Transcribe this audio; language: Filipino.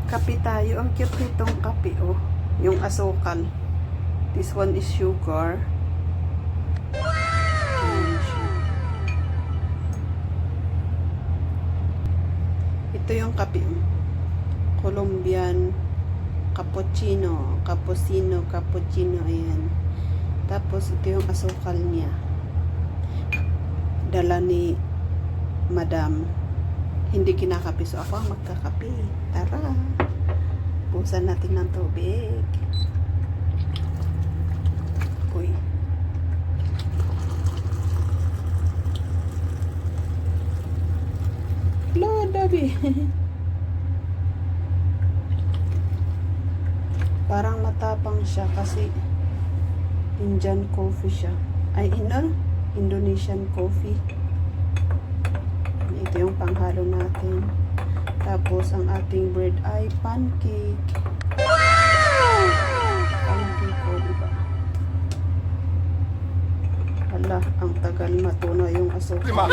Kape tayo. Ang cute nitong kape, oh. Yung asukal. This one is sugar. Ayan siya. Ito yung kape, oh. Colombian cappuccino. Cappuccino. Ayan. Tapos, ito yung asukal niya. Dala ni Madam. Hindi kinakape. So, ako ang magkakape. Tara. Busan natin ng tubig. Uy. Hello, Dabi. Parang matapang siya kasi Indian coffee siya. Ay, Indonesian coffee. Ito yung panghalo natin. Tapos, ang ating bread ay pancake. Wow! Pancake ko, diba? Hala, ang tagal matunaw yung asukal.